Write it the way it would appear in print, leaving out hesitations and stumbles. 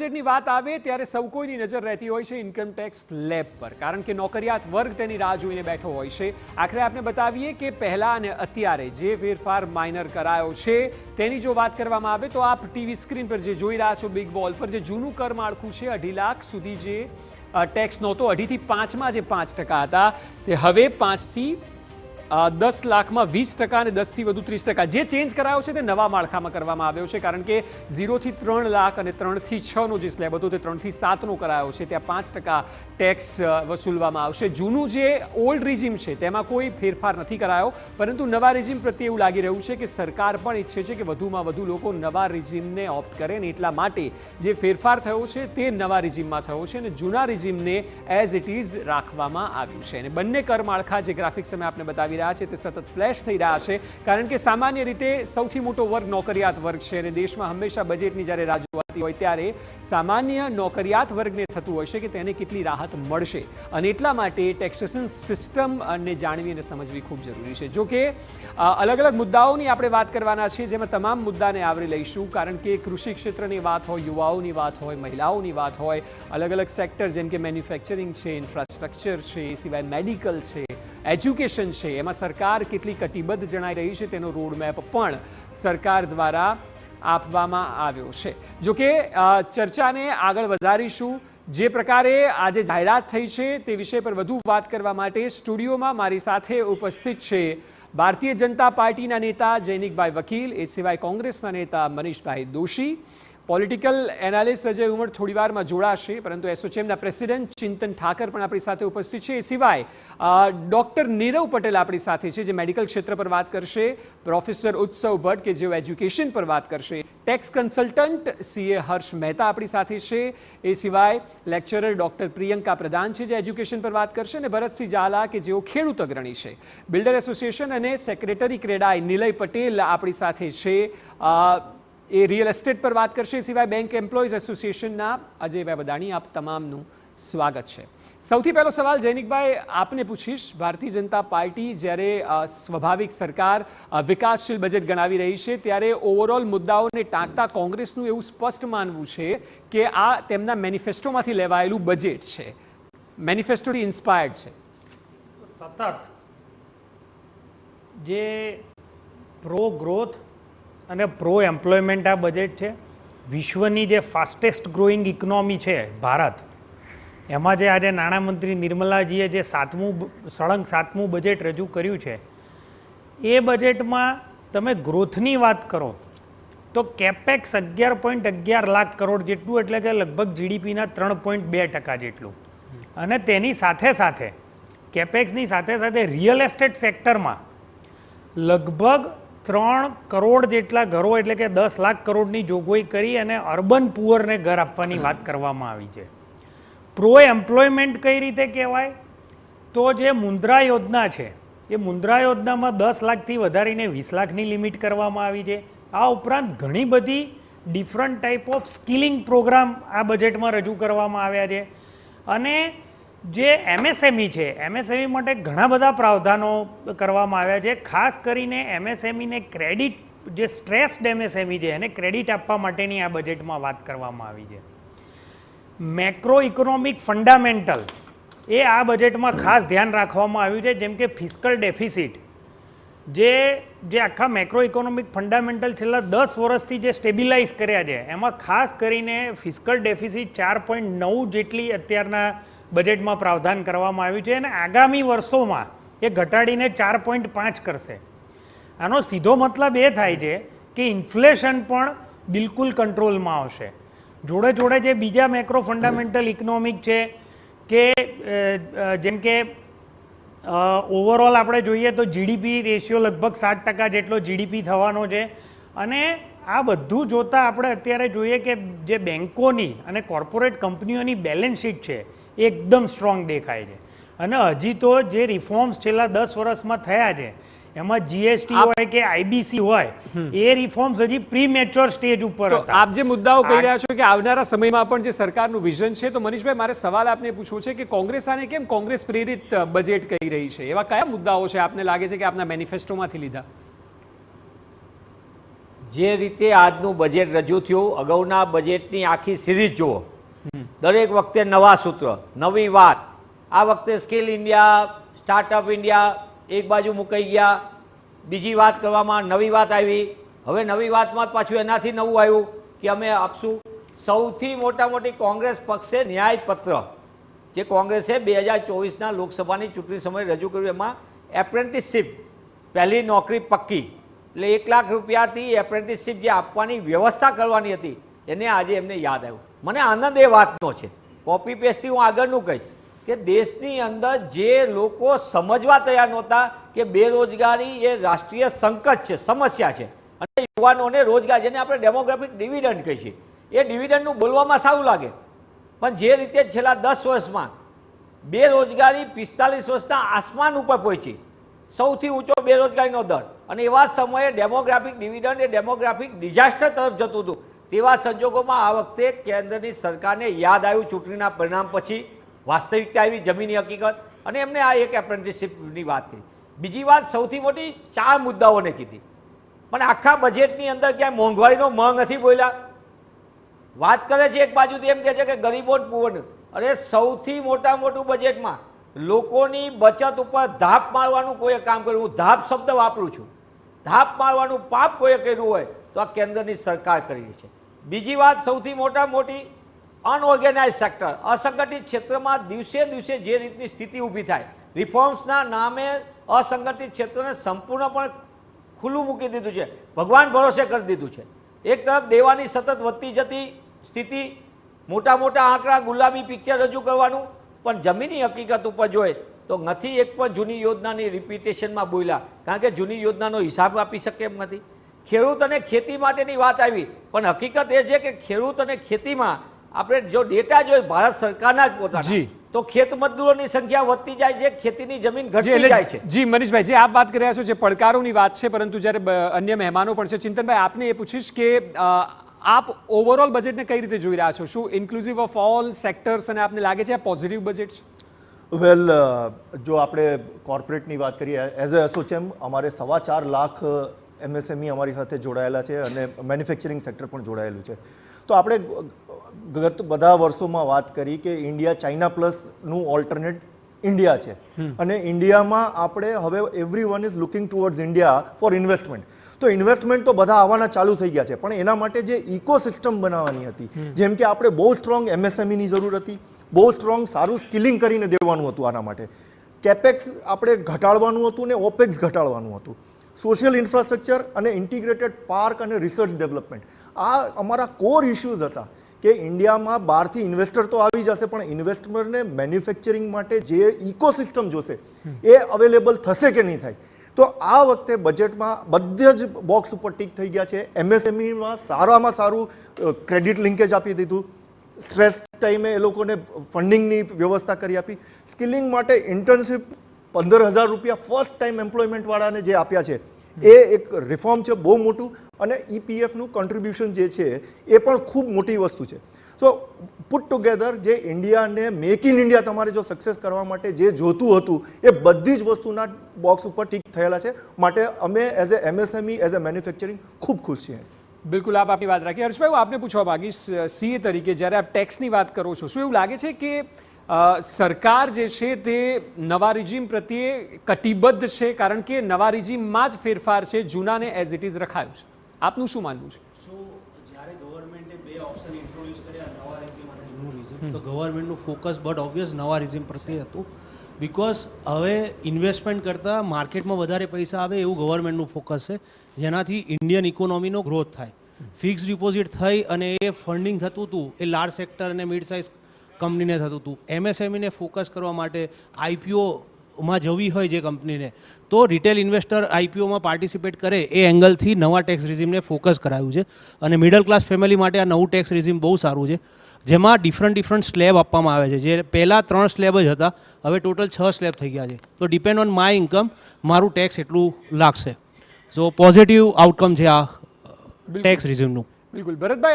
બજેટની વાત આવે ત્યારે સૌ કોઈની નજર રહેતી હોય છે ઇન્કમ ટેક્સ સ્લેબ પર, કારણ કે નોકરિયાત વર્ગ તેની રાહ જોઈને બેઠો હોય છે. આખરે આપણે બતાવીએ કે પહેલા અને અત્યારે જે ફેરફાર માઇનર કરાયો છે તેની જો વાત કરવામાં આવે તો આપ ટીવી સ્ક્રીન પર જે જોઈ રહ્યા છો બિગ વોલ પર, જે જૂનું કર માળખું છે 2.5 લાખ સુધી જે ટેક્સ નહોતો, 2.5 થી 5માં જે 5% હતા તે હવે 5 થી 10 લાખમાં 20% અને 10 થી વધુ 30%. જે ચેન્જ કરાયો છે તે નવા માળખામાં કરવામાં આવ્યો છે, કારણ કે 0 થી 3 લાખ અને 3 થી 6નો જે સ્લેબ હતો તે 3 થી 7નો કરાયો છે. ત્યાં 5% ટેક્સ વસૂલવામાં આવશે. જૂનું જે ઓલ્ડ રિઝિમ છે તેમાં કોઈ ફેરફાર નથી કરાયો, પરંતુ નવા રિઝિમ પ્રત્યે એવું લાગી રહ્યું છે કે સરકાર પણ ઈચ્છે છે કે વધુમાં વધુ લોકો નવા રિઝિમને ઓપ્ટ કરે, અને એટલા માટે જે ફેરફાર થયો છે તે નવા રિઝિમમાં થયો છે અને જૂના રિઝિમને એઝ ઇટ ઇઝ રાખવામાં આવ્યું છે. અને બંને કર માળખા જે ગ્રાફિક્સ અમે આપને બતાવી રહ્યા છે તે સતત ફ્લેશ થઈ રહ્યા છે, કારણ કે સામાન્ય રીતે સૌથી મોટો વર્ગ નોકરિયાત વર્ગ છે અને દેશમાં હંમેશા બજેટની જ્યારે રાહ જોવાતી હોય ત્યારે સામાન્ય નોકરિયાત વર્ગને થતું હોય છે કે તેને કેટલી રાહત મળશે, અને એટલા માટે ટેક્સેશન સિસ્ટમને જાણવી અને સમજવી ખૂબ જરૂરી છે. જો કે અલગ અલગ મુદ્દાઓની આપણે વાત કરવાના છીએ, જેમાં તમામ મુદ્દાને આવરી લઈશું, કારણ કે કૃષિ ક્ષેત્રની વાત હોય, યુવાઓની વાત હોય, મહિલાઓની વાત હોય, અલગ અલગ સેક્ટર જેમ કે મેન્યુફેક્ચરિંગ છે, ઇન્ફ્રાસ્ટ્રક્ચર છે, એ સિવાય મેડિકલ છે, એજ્યુકેશન છે, એમાં સરકાર કેટલી કટિબદ્ધ જણાઈ રહી છે તેનો રોડમેપ પણ સરકાર દ્વારા આપવામાં આવ્યો છે. જોકે ચર્ચાને આગળ વધારીશું. જે પ્રકારે આજે જાહેરાત થઈ છે તે વિષય પર વધુ વાત કરવા માટે સ્ટુડિયોમાં મારી સાથે ઉપસ્થિત છે ભારતીય જનતા પાર્ટીના નેતા જૈનિકભાઈ વકીલ, એ સિવાય કોંગ્રેસના નેતા મનીષભાઈ દોશી, પોલિટિકલ એનાલિસ્ટ અજય ઉમર થોડી વારમાં જોડાશે, પરંતુ એસોચેમના પ્રેસિડેન્ટ ચિંતન ઠાકર પણ આપણી સાથે ઉપસ્થિત છે. એ સિવાય ડૉક્ટર નીરવ પટેલ આપણી સાથે છે, જે મેડિકલ ક્ષેત્ર પર વાત કરશે, પ્રોફેસર ઉત્સવ ભટ્ટ કે જેઓ એજ્યુકેશન પર વાત કરશે, ટેક્સ કન્સલ્ટન્ટ CA હર્ષ મહેતા આપણી સાથે છે, એ સિવાય લેક્ચરર ડૉક્ટર પ્રિયંકા પ્રધાન છે જે એજ્યુકેશન પર વાત કરશે, અને ભરતસિંહ ઝાલા કે જેઓ ખેડૂત અગ્રણી છે. બિલ્ડર એસોસિએશન અને સેક્રેટરી ક્રેડાઈ નિલય પટેલ આપણી સાથે છે, એ રિયલ એસ્ટેટ પર વાત કરશે. સિવાય બેંક એમ્પ્લોઈઝ એસોસિએશનના અજયભાઈ બદાણી, આપ તમામનું સ્વાગત છે. સૌથી પહેલો સવાલ જૈનિકભાઈ આપને પૂછીશ. ભારતીય જનતા પાર્ટી જ્યારે સ્વાભાવિક સરકાર વિકાસશીલ બજેટ ગણાવી રહી છે ત્યારે ઓવરઓલ મુદ્દાઓને ટાંકતા કોંગ્રેસનું એવું સ્પષ્ટ માનવું છે કે આ તેમના મેનિફેસ્ટોમાંથી લેવાયેલું બજેટ છે, મેનિફેસ્ટોથી ઇન્સ્પાયર્ડ છે. સતત જે પ્રો ગ્રોથ અને પ્રો એમ્પ્લોયમેન્ટ આ બજેટ છે. વિશ્વની જે ફાસ્ટેસ્ટ ગ્રોઈંગ ઇકોનોમી છે ભારત, એમાં જે આજે નાણામંત્રી નિર્મલાજીએ જે સળંગ સાતમું બજેટ રજૂ કર્યું છે, એ બજેટમાં તમે ગ્રોથની વાત કરો તો કેપેક્સ 11.11 લાખ કરોડ જેટલું, એટલે કે લગભગ GDPના 3.2% જેટલું, અને તેની સાથે સાથે કેપેક્સની સાથે સાથે રિયલ એસ્ટેટ સેક્ટરમાં લગભગ 3 કરોડ જેટલા ઘરો, એટલે કે 10 લાખ કરોડની જોગવાઈ કરી અને અર્બન પુઅરને ઘર આપવાની વાત કરવામાં આવી છે. પ્રો એમ્પ્લોયમેન્ટ કઈ રીતે કહેવાય તો જે મુદ્રા યોજના છે, એ મુદ્રા યોજનામાં 10 લાખથી વધારીને 20 લાખની લિમિટ કરવામાં આવી છે. આ ઉપરાંત ઘણી બધી different type of skilling program આ બજેટમાં રજૂ કરવામાં આવ્યા છે. અને જે MSME છે, MSME માટે ઘણા બધા પ્રાવધાનો કરવામાં આવ્યા છે. ખાસ કરીને MSMEને ક્રેડિટ, જે સ્ટ્રેસ્ડ MSME છે એને ક્રેડિટ આપવા માટેની આ બજેટમાં વાત કરવામાં આવી છે. મેક્રો ઇકોનોમિક ફંડામેન્ટલ એ આ બજેટમાં ખાસ ધ્યાન રાખવામાં આવ્યું છે, જેમ કે ફિસ્કલ ડેફિસિટ, જે આખા મેક્રો ઇકોનોમિક ફંડામેન્ટલ છેલ્લા 10 વર્ષથી જે સ્ટેબિલાઇઝ કર્યા છે, એમાં ખાસ કરીને ફિસ્કલ ડેફિસિટ 4.9 જેટલી અત્યારના બજેટમાં પ્રાવધાન કરવામાં આવ્યું છે, અને આગામી વર્ષોમાં એ ઘટાડીને 4.5 કરશે. આનો સીધો મતલબ એ થાય છે કે ઇન્ફ્લેશન પણ બિલકુલ કંટ્રોલમાં આવશે. જોડે જોડે જે બીજા મેક્રો ફંડામેન્ટલ ઇકોનોમિક છે, કે જેમ કે ઓવરઓલ આપણે જોઈએ તો GDP રેશિયો લગભગ 7% જેટલો GDP થવાનો છે. અને આ બધું જોતાં આપણે અત્યારે જોઈએ કે જે બેન્કોની અને કોર્પોરેટ કંપનીઓની બેલેન્સ શીટ છે એ એકદમ સ્ટ્રોંગ દેખાય છે. અને હજી તો જે રિફોર્મ્સ છેલ્લા 10 વર્ષમાં થયા છે, એમાં GST હોય કે IBC હોય, એ રિફોર્મ્સ હજી પ્રીમેચ્યોર સ્ટેજ ઉપર હતા. આપ જે મુદ્દાઓ કહી રહ્યા છો કે આવનારા સમયમાં પણ જે સરકારનું વિઝન છે, તો મનીષભાઈ મારે સવાલ આપને પૂછવો છે કે કોંગ્રેસ આને કેમ કોંગ્રેસ પ્રેરિત બજેટ કહી રહી છે? એવા કયા મુદ્દાઓ છે આપને લાગે છે કે આપના મેનિફેસ્ટોમાંથી લીધા? જે રીતે આજનું બજેટ રજૂ થયું, અગાઉના બજેટની આખી સિરીઝ જુઓ, દરેક વખતે નવા સૂત્ર, નવી વાત. આ વખતે સ્કિલ ઇન્ડિયા, સ્ટાર્ટઅપ ઇન્ડિયા એક બાજુ મુકાઈ ગયા, બીજી વાત કરવામાં નવી વાત આવી. હવે નવી વાતમાં પાછું એનાથી નવું આવ્યું કે અમે આપશું. સૌથી મોટી કોંગ્રેસ પક્ષે ન્યાયપત્ર, જે કોંગ્રેસે 2024ના લોકસભાની ચૂંટણી સમયે રજૂ કર્યું, એમાં એપ્રેન્ટિસશીપ, પહેલી નોકરી પક્કી, એટલે 1 લાખ રૂપિયાથી એપ્રેન્ટિસશીપ જે આપવાની વ્યવસ્થા કરવાની હતી, એને આજે એમને યાદ આવ્યું. મને આનંદ એ વાતનો છે, કોપી પેસ્ટથી હું આગળનું કહીશ કે દેશની અંદર જે લોકો સમજવા તૈયાર નહોતા કે બેરોજગારી એ રાષ્ટ્રીય સંકટ છે, સમસ્યા છે, અને યુવાનોને રોજગાર, જેને આપણે ડેમોગ્રાફિક ડિવિડન્ડ કહીએ છીએ, એ ડિવિડન્ડનું બોલવામાં સારું લાગે, પણ જે રીતે છેલ્લા 10 વર્ષમાં બેરોજગારી 45 વર્ષના આસમાન ઉપર પહોંચી, સૌથી ઊંચો બેરોજગારીનો દર, અને એવા સમયે ડેમોગ્રાફિક ડિવિડન્ડ એ ડેમોગ્રાફિક ડિઝાસ્ટર તરફ જતું હતું. તેવા સંજોગોમાં આ વખતે કેન્દ્રની સરકારને યાદ આવ્યું ચૂંટણીના પરિણામ પછી, વાસ્તવિકતા આવી, જમીની હકીકત, અને એમને આ એક એપ્રેન્ટિસશીપની વાત કરી. બીજી વાત સૌથી મોટી 4 મુદ્દાઓને કીધી, પણ આખા બજેટની અંદર ક્યાંય મોંઘવારીનો મ નથી બોલ્યા. વાત કરે છે એક બાજુથી એમ કહે છે કે ગરીબો પુઅર, અરે સૌથી મોટું બજેટમાં લોકોની બચત ઉપર ધાપ મારવાનું કોઈએ કામ કર્યું. હું ધાપ શબ્દ વાપરું છું. ધાપ મારવાનું પાપ કોઈએ કર્યું હોય તો આ કેન્દ્રની સરકાર કરી છે. બીજી વાત સૌથી મોટી, અનઓર્ગેનાઇઝ સેક્ટર, અસંગઠિત ક્ષેત્રમાં દિવસે દિવસે જે રીતની સ્થિતિ ઊભી થાય, રિફોર્મ્સના નામે અસંગઠિત ક્ષેત્રને સંપૂર્ણપણે ખુલ્લું મૂકી દીધું છે, ભગવાન ભરોસે કરી દીધું છે. એક તરફ દેવાની સતત વધતી જતી સ્થિતિ, મોટા આંકડા, ગુલાબી પિક્ચર રજૂ કરવાનું, પણ જમીની હકીકત ઉપર જોઈએ તો નથી એક પણ જૂની યોજનાની રિપીટેશનમાં બોલ્યા, કારણ કે જૂની યોજનાનો હિસાબ આપી શકે એમ નથી. ખેડૂત અને ખેતી માટેની વાત આવી, પણ હકીકત એ છે કે ખેડૂત અને ખેતીમાં આપણે જો ડેટા જોઈએ ભારત સરકારના જ પોતાના, તો ખેત મજદૂરોની સંખ્યા વધતી જાય છે, ખેતીની જમીન ઘટતી જાય છે. જી મનીષભાઈ, જે આપ વાત કરી રહ્યા છો જે પડકારોની વાત છે, પરંતુ જ્યારે અન્ય મહેમાનો પણ છે, ચિંતનભાઈ આપને એ પૂછીશ કે આપ ઓવરઓલ બજેટને કઈ રીતે જોઈ રહ્યા છો? શું ઇન્ક્લુઝિવ ઓફ ઓલ સેક્ટર્સ, અને આપને લાગે છે આ પોઝિટિવ બજેટ છે? વેલ, જો આપણે કોર્પોરેટની વાત કરીએ, એઝ અ એસોચેમ અમારે 4.25 લાખ MSME અમારી સાથે જોડાયેલા છે, અને મેન્યુફેક્ચરિંગ સેક્ટર પણ જોડાયેલું છે. તો આપણે ગત બધા વર્ષોમાં વાત કરી કે ઇન્ડિયા ચાઇના પ્લસનું ઓલ્ટરનેટ ઇન્ડિયા છે, અને ઇન્ડિયામાં આપણે હવે everyone is looking towards India for investment. તો ઇન્વેસ્ટમેન્ટ તો બધા આવવાના ચાલુ થઈ ગયા છે, પણ એના માટે જે ઇકોસિસ્ટમ બનાવવાની હતી, જેમ કે આપણે બહુ સ્ટ્રોંગ MSMEની જરૂર હતી, બહુ સ્ટ્રોંગ સારું સ્કિલિંગ કરીને દેવાનું હતું. આના માટે કેપેક્સ આપણે ઘટાડવાનું હતું ને ઓપેક્સ ઘટાડવાનું હતું. સોશિયલ ઇન્ફ્રાસ્ટ્રક્ચર અને ઇન્ટિગ્રેટેડ પાર્ક અને રિસર્ચ ડેવલપમેન્ટ, આ અમારા કોર ઇશ્યુઝ હતા કે ઇન્ડિયામાં બહારથી ઇન્વેસ્ટર તો આવી જશે, પણ ઇન્વેસ્ટરને મેન્યુફેક્ચરિંગ માટે જે ઇકોસિસ્ટમ જોશે એ અવેલેબલ થશે કે નહીં થાય. તો આ વખતે બજેટમાં બધા જ બોક્સ ઉપર ટીક થઈ ગયા છે. MSMEમાં સારામાં સારું ક્રેડિટ લિંકેજ આપી દીધું, સ્ટ્રેસ ટાઈમે એ લોકોને ફંડિંગની વ્યવસ્થા કરી આપી, સ્કિલિંગ માટે ઇન્ટર્નશીપ 15,000 રૂપિયા ફર્સ્ટ ટાઈમ એમ્પ્લોયમેન્ટવાળાને જે આપ્યા છે, એ એક રિફોર્મ છે બહુ મોટું, અને EPFનું કોન્ટ્રીબ્યુશન જે છે એ પણ ખૂબ મોટી વસ્તુ છે. સો પુટ ટુગેધર જે ઇન્ડિયાને મેક ઇન ઇન્ડિયા તમારે જો સક્સેસ કરવા માટે જે જોતું હતું એ બધી જ વસ્તુના બોક્સ ઉપર ટીક થયેલા છે. માટે અમે as a MSME, as a manufacturing ખૂબ ખુશ છીએ. બિલકુલ, આપ આપની વાત રાખી. હર્ષભાઈ, હું આપને પૂછવા માંગીશ, CA તરીકે જ્યારે આપ ટેક્સની વાત કરો છો, શું એવું લાગે છે કે સરકાર જે છે તે નવા રિજીમ પ્રત્યે કટિબદ્ધ છે, કારણ કે નવા રિજીમમાં જ ફેરફાર છે, જૂનાને એઝ ઇટ ઇઝ રખાયું છે? આપનું શું માનવું છે? જ્યારે ગવર્મેન્ટે 2 ઓપ્શન ઇન્ટ્રોડ્યુસ કર્યા, નવા રિઝિમ અને જૂનું રિઝિમ, તો ગવર્મેન્ટનું ફોકસ બટ ઓબ્વિયસ નવા રિઝિમ પ્રત્યે હતું, બિકોઝ હવે ઇન્વેસ્ટમેન્ટ કરતાં માર્કેટમાં વધારે પૈસા આવે એવું ગવર્મેન્ટનું ફોકસ છે, જેનાથી ઇન્ડિયન ઇકોનોમીનો ગ્રોથ થાય. ફિક્સ ડિપોઝિટ થઈ અને એ ફંડિંગ થતું હતું એ લાર્જ સેક્ટર અને મિડ સાઇઝ કંપનીને થતું હતું. MSMEને ફોકસ કરવા માટે IPOમાં જવી હોય જે કંપનીને, તો રિટેલ ઇન્વેસ્ટર IPOમાં પાર્ટિસિપેટ કરે એ એંગલથી નવા ટેક્સ રિઝિમને ફોકસ કરાયું છે. અને મિડલ ક્લાસ ફેમિલી માટે આ નવું ટેક્સ રિઝિમ બહુ સારું છે, જેમાં ડિફરન્ટ સ્લેબ આપવામાં આવે છે. જે પહેલાં 3 સ્લેબ જ હતા, હવે ટોટલ 6 સ્લેબ થઈ ગયા છે. તો ડિપેન્ડ ઓન માય ઇન્કમ મારું ટેક્સ એટલું લાગશે. સો પોઝિટિવ આઉટકમ છે આ ટેક્સ રિઝિમનું. બિલકુલ. ભરતભાઈ,